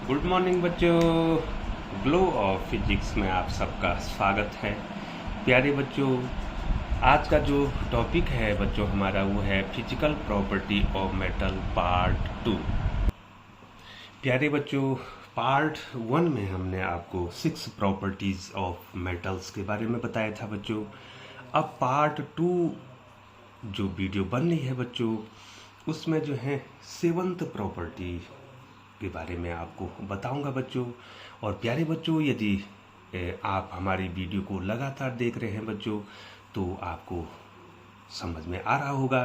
Good morning बच्चों। Glow of physics में आप सबका स्वागत है। प्यारे बच्चों, आज का जो टॉपिक है बच्चों हमारा वो है physical property of metal part 2। प्यारे बच्चों, पार्ट 1 में हमने आपको 6 प्रॉपर्टीज ऑफ मेटल्स के बारे में बताया था बच्चों। अब पार्ट 2 जो वीडियो बन रही है बच्चों, उसमें जो है 7th प्रॉपर्टी के बारे में आपको बताऊंगा बच्चों। और प्यारे बच्चों, यदि आप हमारी वीडियो को लगातार देख रहे हैं बच्चों, तो आपको समझ में आ रहा होगा।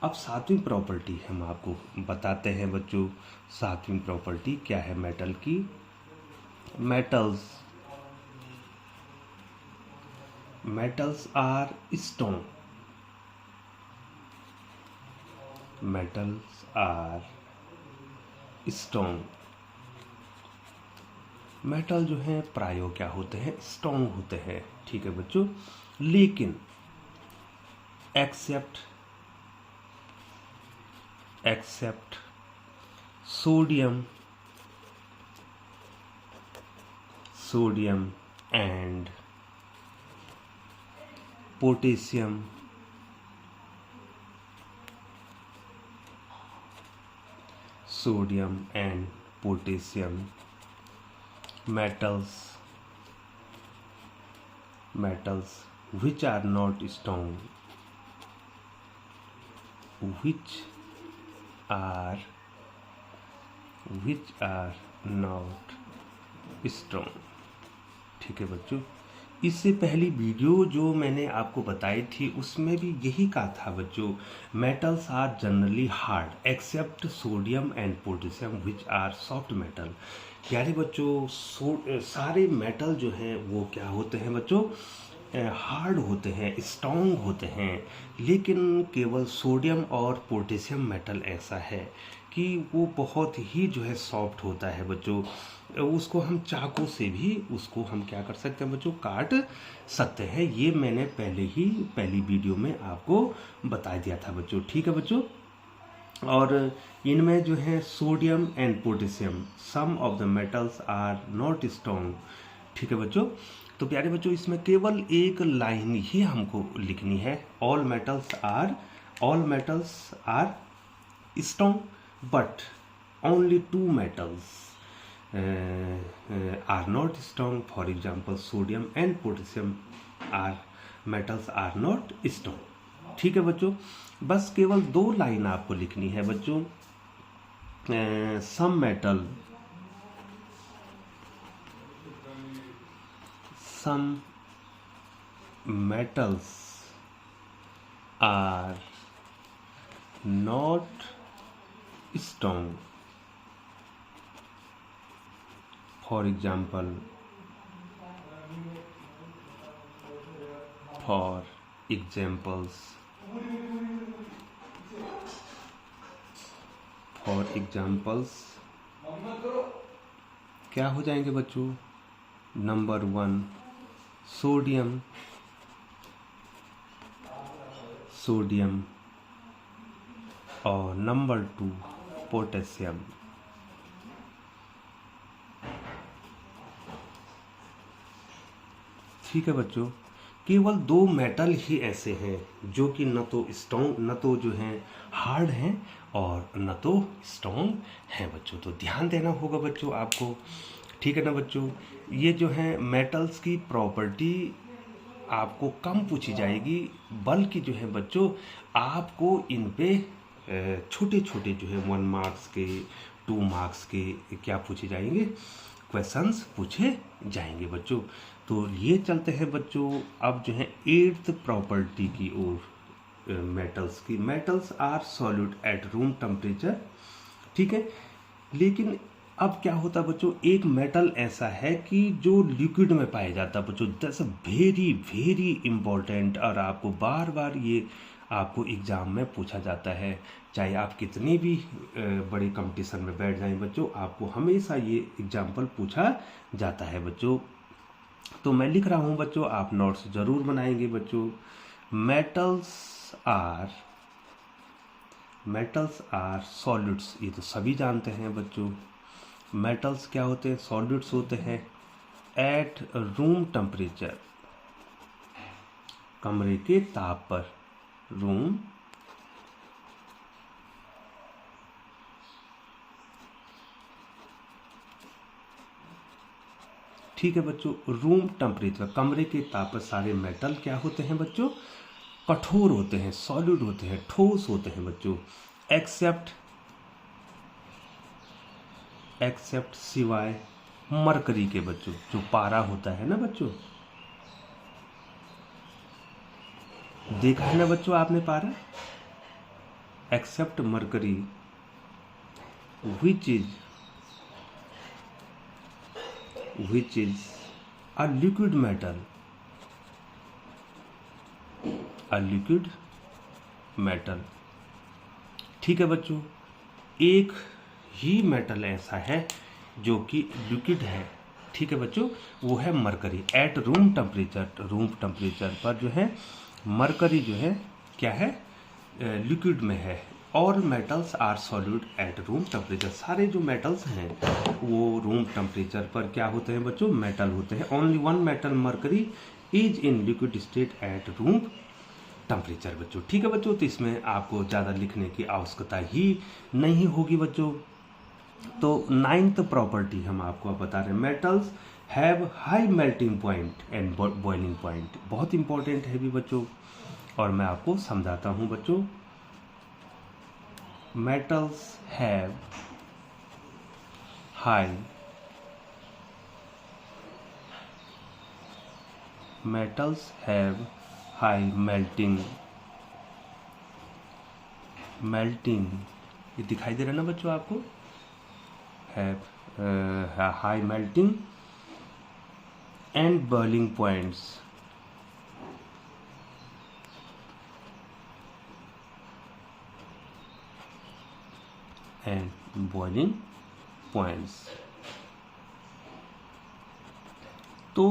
अब 7वीं प्रॉपर्टी हम आपको बताते हैं बच्चों। 7वीं प्रॉपर्टी क्या है मेटल की? Metals are stone. Metals are stone. Metal जो है प्रायो क्या होते हैं? स्ट्रॉन्ग होते हैं, ठीक है बच्चों। लेकिन except sodium and potassium metals which are not strong, which are not strong, ठीक है बच्चों। इससे पहली वीडियो जो मैंने आपको बताई थी उसमें भी यही कहा था बच्चों, metals are generally hard except sodium and potassium which are soft metal. प्यारे बच्चों, सारे मेटल जो हैं वो क्या होते हैं बच्चों? हार्ड होते हैं, स्ट्रॉन्ग होते हैं। लेकिन केवल सोडियम और पोटेशियम मेटल ऐसा है कि वो बहुत ही जो है सॉफ्ट होता है बच्चों। उसको हम चाकू से भी उसको हम क्या कर सकते हैं बच्चों? काट सकते हैं। ये मैंने पहली वीडियो में आपको बता दिया था बच्चों, ठीक है बच्चों। और इनमें जो है sodium and potassium, some of the metals are not strong, ठीक है बच्चों। तो प्यारे बच्चों, इसमें केवल एक लाइन ही हमको लिखनी है, all metals are strong but only 2 metals are not strong. For example, sodium and potassium metals are not strong, ठीक है बच्चों। बस केवल 2 लाइन आपको लिखनी है बच्चों। some metals are not strong. For example, क्या हो जाएंगे बच्चों? नंबर 1 सोडियम और नंबर 2 पोटेशियम। ठीक है बच्चों, केवल 2 मेटल ही ऐसे हैं जो कि न तो स्ट्रॉन्ग, न तो जो हैं हार्ड हैं और न तो स्ट्रॉन्ग हैं बच्चों। तो ध्यान देना होगा बच्चों आपको, ठीक है ना बच्चों। ये जो है मेटल्स की प्रॉपर्टी आपको कम पूछी जाएगी, बल्कि जो है बच्चों आपको इन पे छोटे छोटे जो है 1 मार्क्स के 2 मार्क्स के क्या पूछे जाएंगे? क्वेश्चंस पूछे जाएंगे बच्चों। तो ये चलते हैं बच्चों अब जो है 8th प्रॉपर्टी की ओर। Metals are solid at room temperature, ठीक है। लेकिन अब क्या होता है बच्चों, एक मेटल ऐसा है कि जो लिक्विड में पाया जाता है बच्चों। दैट्स वेरी वेरी इंपॉर्टेंट, और आपको बार बार ये आपको एग्ज़ाम में पूछा जाता है। चाहे आप कितनी भी बड़े कंपटीशन में बैठ जाएं बच्चों, आपको हमेशा ये एग्जाम्पल पूछा जाता है बच्चों। तो मैं लिख रहा हूँ बच्चों, आप नोट्स ज़रूर बनाएंगे बच्चों। मेटल्स आर सॉलिड्स, ये तो सभी जानते हैं बच्चों। मेटल्स क्या होते हैं, सॉलिड्स होते हैं एट रूम टेम्परेचर, कमरे के ताप पर, रूम ठीक है बच्चों, रूम टेम्परेचर, कमरे के ताप पर सारे मेटल क्या होते हैं बच्चों, कठोर होते हैं, सॉलिड होते हैं, ठोस होते हैं बच्चों, एक्सेप्ट सिवाय मरकरी के बच्चों, जो पारा होता है ना बच्चों, देखा है ना बच्चों आपने पारा, except mercury which is a liquid metal, ठीक है बच्चों। एक ही मेटल ऐसा है जो कि लिक्विड है, ठीक है बच्चों, वो है मरकरी। एट रूम टेम्परेचर पर जो है मरकरी जो है क्या है, लिक्विड में है। All metals are solid at room temperature, सारे जो मेटल्स हैं वो रूम टेम्परेचर पर क्या होते हैं बच्चों, मेटल होते हैं। Only one metal mercury is in liquid state eight room temperature बच्चों, ठीक है बच्चों। तो इसमें आपको ज़्यादा लिखने की आवश्यकता ही नहीं होगी बच्चों। तो 9th प्रॉपर्टी हम आपको बता रहे हैं, metals have high melting point and boiling point, बहुत इंपॉर्टेंट है भी बच्चों, और मैं आपको समझाता हूँ बच्चों। metals have high melting, ये दिखाई दे रहा है ना बच्चों आपको, have high melting and boiling points, तो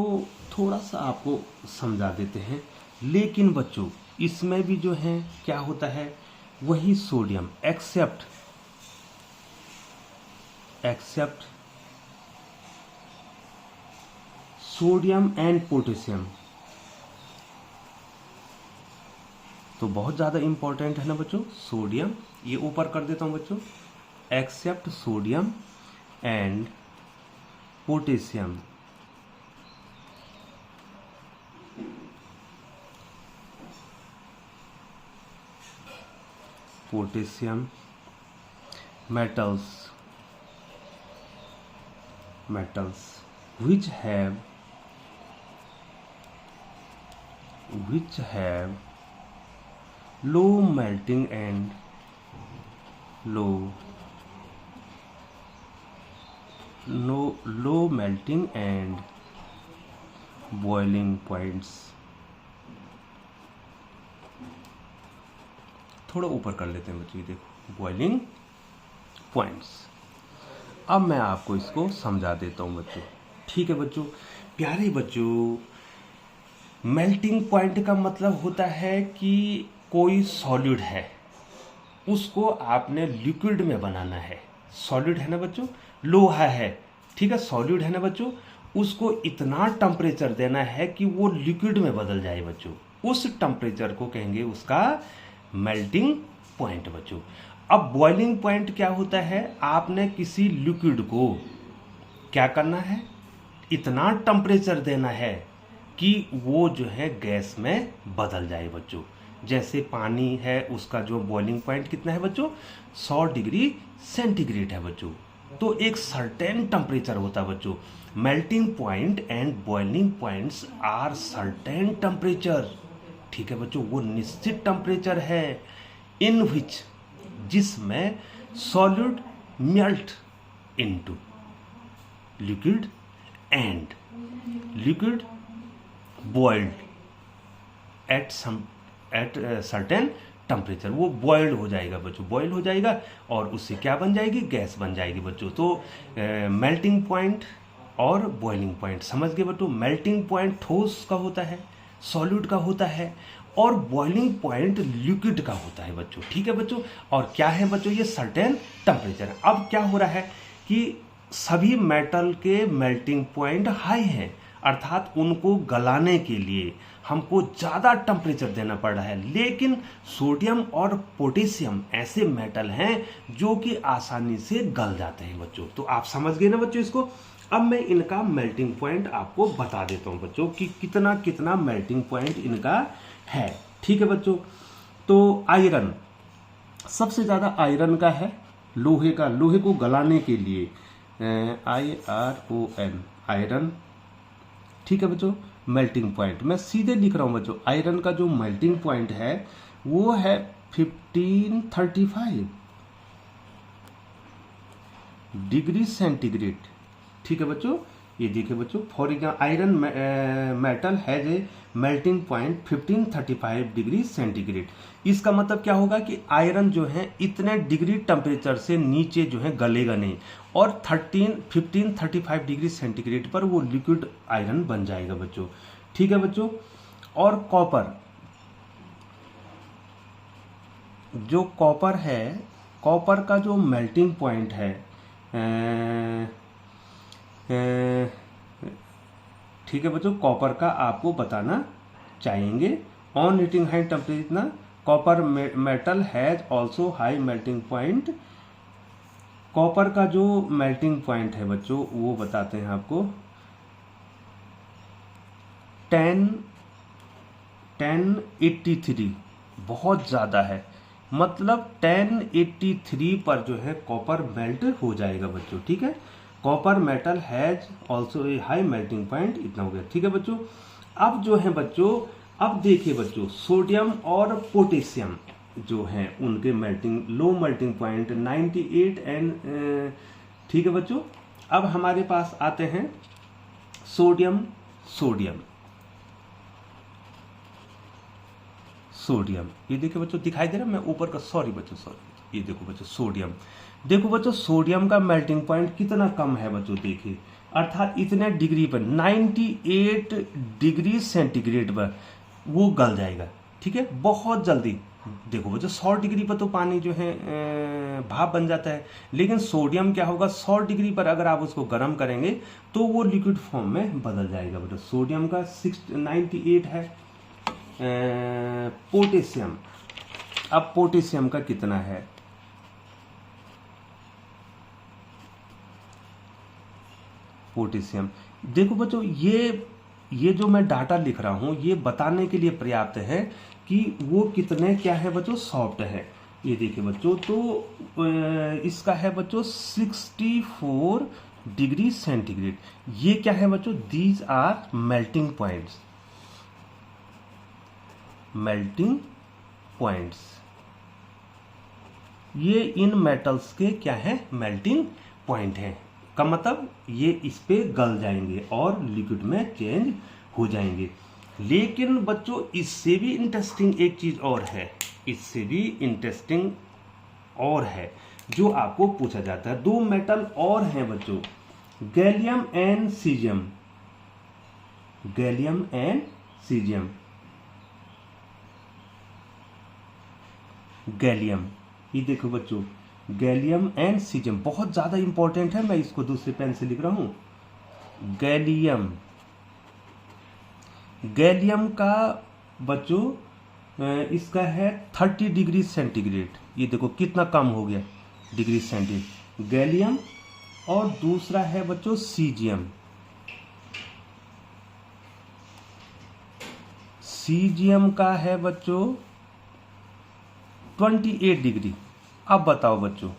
थोड़ा सा आपको समझा देते हैं। लेकिन बच्चों इसमें भी जो है क्या होता है, वही sodium except sodium and potassium, तो बहुत ज़्यादा इंपॉर्टेंट है ना बच्चों सोडियम, ये ऊपर कर देता हूं बच्चों, except sodium and potassium, metals which have low melting and low melting and boiling points, थोड़ा ऊपर कर लेते हैं बच्चों, देखो बॉइलिंग पॉइंट्स। अब मैं आपको इसको समझा देता हूं बच्चों, ठीक है बच्चों। प्यारे बच्चों, मेल्टिंग पॉइंट का मतलब होता है कि कोई सॉलिड है, उसको आपने लिक्विड में बनाना है। सॉलिड है ना बच्चों, लोहा है, ठीक है, सॉलिड है ना बच्चों, उसको इतना टेम्परेचर देना है कि वो लिक्विड में बदल जाए बच्चों, उस टेम्परेचर को कहेंगे उसका मेल्टिंग पॉइंट बच्चों। अब बॉइलिंग पॉइंट क्या होता है, आपने किसी लिक्विड को क्या करना है, इतना टेम्परेचर देना है कि वो जो है गैस में बदल जाए बच्चों। जैसे पानी है, उसका जो बॉइलिंग पॉइंट कितना है बच्चों, 100 डिग्री सेंटीग्रेड है बच्चों। तो एक सर्टेन टेम्परेचर होता है बच्चों। Melting point and boiling points are certain temperature, ठीक है बच्चों, वो निश्चित टेम्परेचर है इन विच, जिसमें solid melt into liquid and liquid boiled at certain temperature, वो बॉइल्ड हो जाएगा बच्चों, बॉइल हो जाएगा और उससे क्या बन जाएगी, गैस बन जाएगी बच्चों। तो मेल्टिंग पॉइंट और बॉइलिंग पॉइंट समझ गए बच्चों। मेल्टिंग पॉइंट ठोस का होता है, सॉलिड का होता है, और बॉइलिंग पॉइंट लिक्विड का होता है बच्चों, ठीक है बच्चों। और क्या है बच्चों, ये सर्टेन टेम्परेचर। अब क्या हो रहा है कि सभी मेटल के मेल्टिंग पॉइंट हाई हैं, अर्थात उनको गलाने के लिए हमको ज़्यादा टेम्परेचर देना पड़ रहा है। लेकिन सोडियम और पोटेशियम ऐसे मेटल हैं जो कि आसानी से गल जाते हैं बच्चों। तो आप समझ गए ना बच्चों इसको। अब मैं इनका मेल्टिंग पॉइंट आपको बता देता हूं बच्चों कि कितना कितना मेल्टिंग पॉइंट इनका है। ठीक है बच्चों। तो आयरन, सबसे ज़्यादा आयरन का है, लोहे का, लोहे को गलाने के लिए IRON, आयरन। ठीक है बच्चों। मेल्टिंग पॉइंट मैं सीधे लिख रहा हूं बच्चों, आयरन का जो मेल्टिंग पॉइंट है वो है 1535 डिग्री सेंटीग्रेड। ठीक है बच्चों। ये देखिए बच्चों, for example iron metal has a melting point 1535 degree centigrade. इसका मतलब क्या होगा कि आयरन जो है इतने डिग्री टेम्परेचर से नीचे जो है गलेगा नहीं, और 1535 डिग्री सेंटीग्रेड पर वो लिक्विड आयरन बन जाएगा बच्चों। ठीक है बच्चों। और कॉपर, जो कॉपर है, कॉपर का जो मेल्टिंग पॉइंट है ठीक है बच्चों, कॉपर का आपको बताना चाहेंगे। ऑन हीटिंग हाई टेम्परेचर ना, copper metal has also high melting point. Copper का जो मेल्टिंग पॉइंट है बच्चों वो बताते हैं आपको 1083, बहुत ज़्यादा है। मतलब 1083 पर जो है कॉपर मेल्ट हो जाएगा बच्चों। ठीक है। Copper metal has also a high melting point, इतना हो गया। ठीक है बच्चों। अब जो है बच्चों, अब देखिए बच्चों, सोडियम और पोटेशियम जो हैं उनके लो मेल्टिंग पॉइंट 98 एंड ठीक है बच्चों। अब हमारे पास आते हैं सोडियम, ये देखिए बच्चों, दिखाई दे रहा है मैं ऊपर का, सॉरी बच्चों, ये देखो बच्चों सोडियम, देखो बच्चों सोडियम का मेल्टिंग पॉइंट कितना कम है बच्चों, देखिए, अर्थात इतने डिग्री पर 98 डिग्री सेंटीग्रेड पर वो गल जाएगा। ठीक है, बहुत जल्दी। देखो बच्चों 100 डिग्री पर तो पानी जो है भाप बन जाता है, लेकिन सोडियम क्या होगा, 100 डिग्री पर अगर आप उसको गर्म करेंगे तो वो लिक्विड फॉर्म में बदल जाएगा बच्चों। सोडियम का 98 है। पोटेशियम, अब पोटेशियम का कितना है, पोटेशियम देखो बच्चों, ये जो मैं डाटा लिख रहा हूं ये बताने के लिए पर्याप्त है कि वो कितने क्या है बच्चों, सॉफ्ट है। ये देखिए बच्चों, तो इसका है बच्चों 64 डिग्री सेंटीग्रेड। ये क्या है बच्चों, दीज आर मेल्टिंग पॉइंट्स, ये इन मेटल्स के क्या है, मेल्टिंग पॉइंट है। का मतलब ये इस पे गल जाएंगे और लिक्विड में चेंज हो जाएंगे। लेकिन बच्चों इससे भी इंटरेस्टिंग एक चीज और है, जो आपको पूछा जाता है। 2 मेटल और हैं बच्चों, गैलियम एंड सीजियम, गैलियम, ये देखो बच्चों, गैलियम एंड सीजियम बहुत ज्यादा इंपॉर्टेंट है। मैं इसको दूसरे पेन से लिख रहा हूं, गैलियम का बच्चों इसका है 30 डिग्री सेंटीग्रेड। ये देखो कितना कम हो गया डिग्री सेंटीग्रेड, गैलियम। और दूसरा है बच्चों सीजियम का है बच्चों 28 डिग्री। अब बताओ बच्चों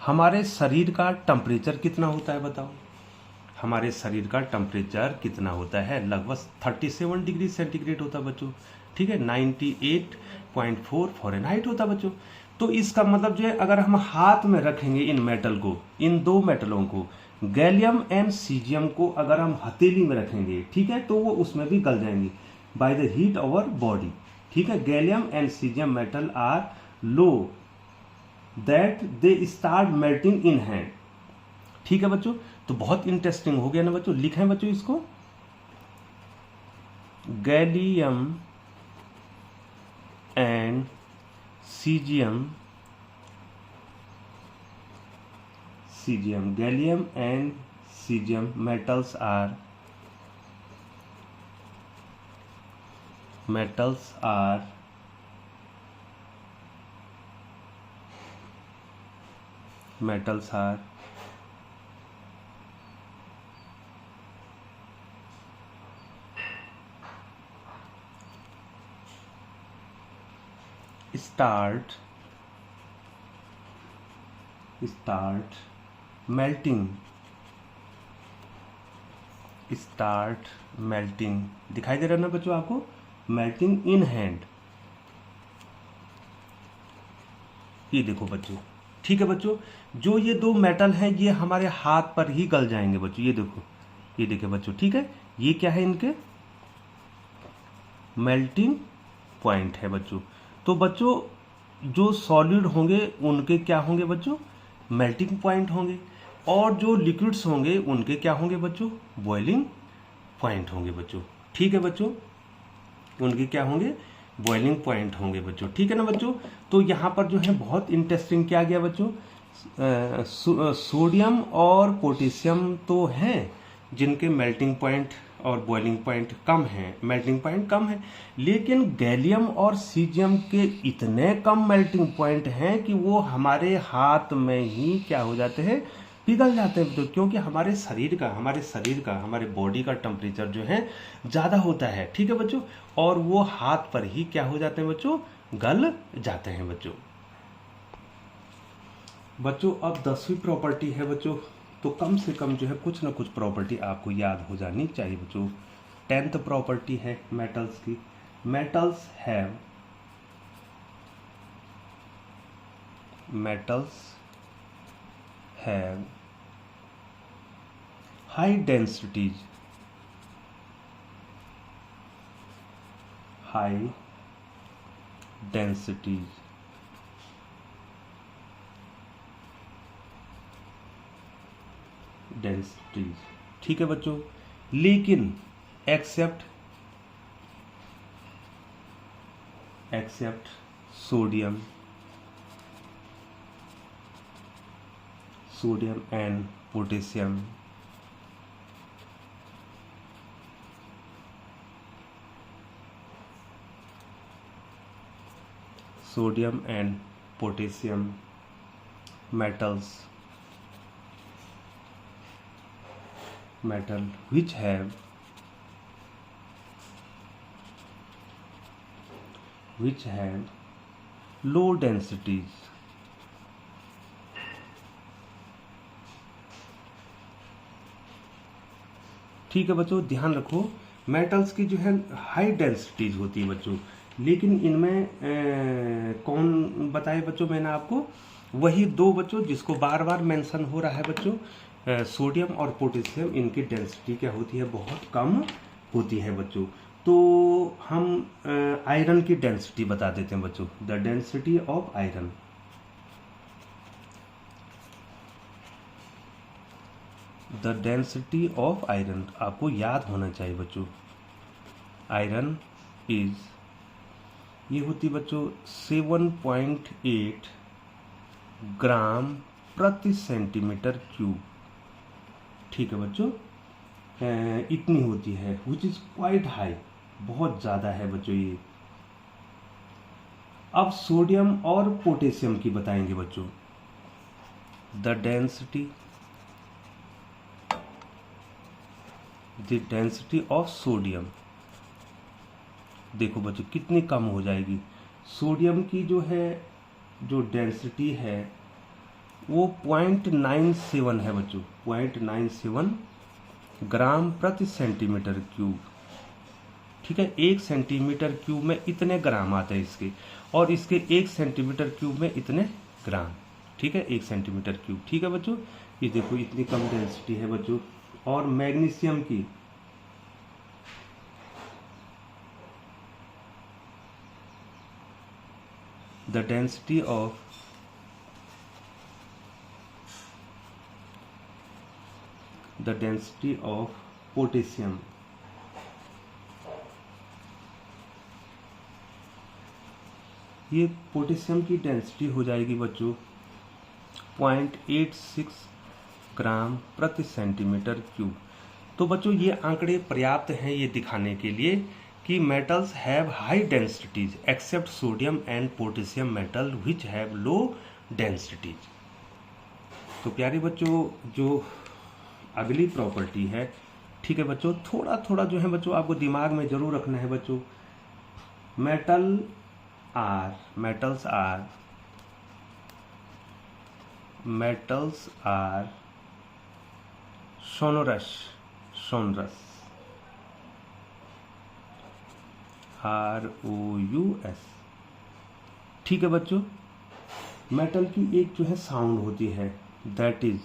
हमारे शरीर का टेम्परेचर कितना होता है, बताओ हमारे शरीर का टेम्परेचर कितना होता है, लगभग 37 डिग्री सेंटीग्रेड होता है बच्चों। ठीक है, 98.4 फ़ारेनहाइट होता है बच्चों। तो इसका मतलब जो है, अगर हम हाथ में रखेंगे इन मेटल को, इन 2 मेटलों को, गैलियम एंड सीजियम को अगर हम हथेली में रखेंगे, ठीक है, तो वो उसमें भी गल जाएंगे by the heat our body. ठीक है, gallium and cesium metal are low that they start melting in hand. ठीक है बच्चों, तो बहुत इंटरेस्टिंग हो गया ना बच्चों। लिखें बच्चों इसको, gallium and cesium. Gallium and cesium metals are start melting. दिखाई दे रहा है ना बच्चों आपको, मेल्टिंग इन हैंड. ये देखो बच्चों, ठीक है बच्चों, जो ये दो मेटल हैं ये हमारे हाथ पर ही गल जाएंगे बच्चों. ये देखो, ये देखिए बच्चों, ठीक है, ये क्या है, इनके मेल्टिंग पॉइंट है बच्चों. तो बच्चों जो सॉलिड होंगे उनके क्या होंगे बच्चों, मेल्टिंग पॉइंट होंगे, और जो लिक्विड्स होंगे उनके क्या होंगे बच्चों, बॉइलिंग पॉइंट होंगे बच्चों. ठीक है बच्चों, उनके क्या होंगे, बॉइलिंग पॉइंट होंगे बच्चों. ठीक है ना बच्चों. तो यहाँ पर जो है बहुत इंटरेस्टिंग क्या गया बच्चों, सोडियम और पोटेशियम तो हैं जिनके मेल्टिंग पॉइंट और बॉइलिंग पॉइंट कम है, मेल्टिंग पॉइंट कम है, लेकिन गैलियम और सीजियम के इतने कम मेल्टिंग पॉइंट हैं कि वो हमारे हाथ में ही क्या हो जाते हैं, पिघल जाते हैं. तो क्योंकि हमारे शरीर का हमारे बॉडी का टेम्परेचर जो है ज़्यादा होता है. ठीक है बच्चों, और वो हाथ पर ही क्या हो जाते हैं बच्चों, गल जाते हैं बच्चों. अब 10वीं प्रॉपर्टी है बच्चों, तो कम से कम जो है कुछ ना कुछ प्रॉपर्टी आपको याद हो जानी चाहिए बच्चों. 10th प्रॉपर्टी है मेटल्स की. मेटल्स हैव हाई डेंसिटीज ठीक है बच्चों, लेकिन except sodium and potassium. Sodium and potassium metal which have low densities. ठीक है बच्चों, ध्यान रखो, मेटल्स की जो है हाई डेंसिटीज होती है बच्चों, लेकिन इनमें कौन बताए बच्चों, मैंने आपको वही दो बच्चों जिसको बार बार मेंशन हो रहा है बच्चों, सोडियम और पोटेशियम, इनकी डेंसिटी क्या होती है, बहुत कम होती है बच्चों. तो हम आयरन की डेंसिटी बता देते हैं बच्चों. द डेंसिटी ऑफ आयरन, आपको याद होना चाहिए बच्चों. आयरन इज, ये होती बच्चों 7.8 ग्राम प्रति सेंटीमीटर क्यूब. ठीक है बच्चों, इतनी होती है, विच इज क्वाइट हाई, बहुत ज़्यादा है बच्चों ये. अब सोडियम और पोटेशियम की बताएंगे बच्चों. द डेंसिटी ऑफ सोडियम, देखो बच्चों कितनी कम हो जाएगी. सोडियम की जो डेंसिटी है वो 0.97 है बच्चों, 0.97 ग्राम प्रति सेंटीमीटर क्यूब. ठीक है, 1 सेंटीमीटर क्यूब में इतने ग्राम आते हैं इसके, और इसके 1 सेंटीमीटर क्यूब में इतने ग्राम. ठीक है, 1 सेंटीमीटर क्यूब. ठीक है बच्चों, ये देखो इतनी कम डेंसिटी है बच्चों. और मैग्नीशियम की, द डेंसिटी ऑफ पोटेशियम, ये पोटेशियम की डेंसिटी हो जाएगी बच्चों 0.86 ग्राम प्रति सेंटीमीटर क्यूब। तो बच्चों ये आंकड़े पर्याप्त हैं ये दिखाने के लिए कि metals have high densities except sodium and potassium metal which have low densities. तो प्यारे बच्चों जो अगली प्रॉपर्टी है, ठीक है बच्चों, थोड़ा थोड़ा जो है बच्चों आपको दिमाग में जरूर रखना है बच्चों। metals are sonorous ROUS। ठीक है बच्चों, मेटल की एक जो है साउंड होती है, that is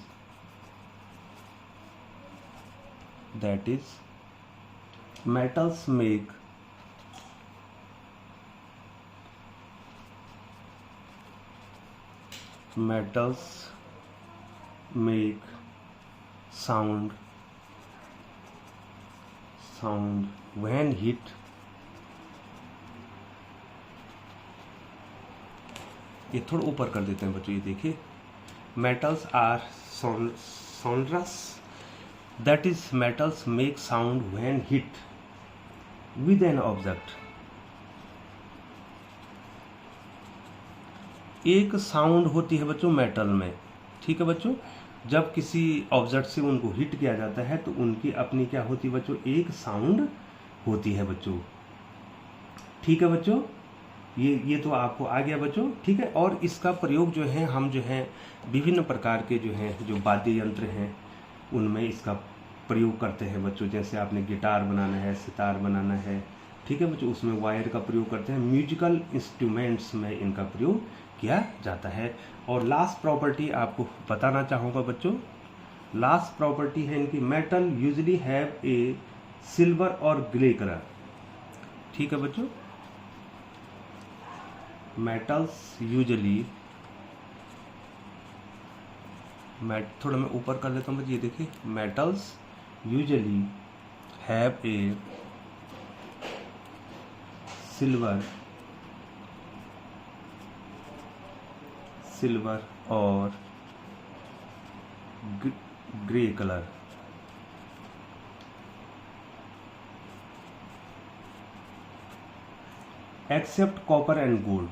metals make sound when hit। ये थोड़ा ऊपर कर देते हैं बच्चों, ये देखिए, metals are sonorous, that is metals make sound when hit with an object। एक साउंड होती है बच्चों मेटल में, ठीक है बच्चों, जब किसी ऑब्जेक्ट से उनको हिट किया जाता है तो उनकी अपनी क्या होती है बच्चों, एक साउंड होती है बच्चों। ठीक है बच्चों, ये तो आपको आ गया बच्चों, ठीक है। और इसका प्रयोग जो है हम जो है विभिन्न प्रकार के जो है जो वाद्य यंत्र हैं उनमें इसका प्रयोग करते हैं बच्चों। जैसे आपने गिटार बनाना है, सितार बनाना है, ठीक है बच्चों, उसमें वायर का प्रयोग करते हैं। म्यूजिकल इंस्ट्रूमेंट्स में इनका प्रयोग किया जाता है। और लास्ट प्रॉपर्टी आपको बताना चाहूँगा बच्चों, लास्ट प्रॉपर्टी है इनकी, metal usually have a silver और ग्रे कलर। ठीक है बच्चों, मेटल्स यूजली, थोड़ा मैं ऊपर कर लेता हूँ बच्चों, ये देखिए, metals usually have a silver और grey colour. Except copper and gold,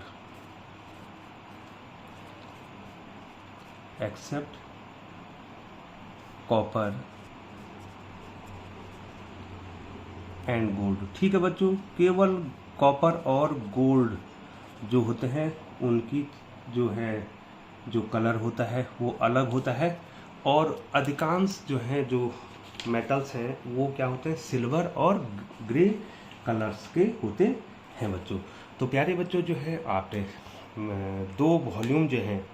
except copper and gold. ठीक है बच्चों, केवल कॉपर और गोल्ड जो होते हैं उनकी जो है जो कलर होता है वो अलग होता है, और अधिकांश जो है जो मेटल्स हैं वो क्या होते हैं, सिल्वर और ग्रे कलर्स के होते हैं बच्चों। तो प्यारे बच्चों जो है आपने 2 वॉल्यूम जो हैं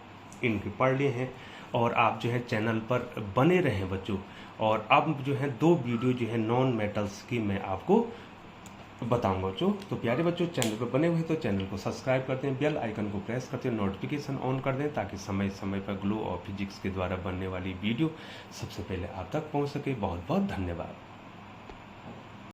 इनके पढ़ लिए हैं, और आप जो है चैनल पर बने रहें बच्चों। और अब जो है 2 वीडियो जो है नॉन मेटल्स की मैं आपको बताऊंगा बच्चों। तो प्यारे बच्चों चैनल पर बने हुए तो चैनल को सब्सक्राइब करते हैं, बेल आइकन को प्रेस करते हैं, नोटिफिकेशन ऑन कर दें ताकि समय समय पर ग्लो और फिजिक्स के द्वारा बनने वाली वीडियो सबसे पहले आप तक पहुंच सके। बहुत बहुत धन्यवाद।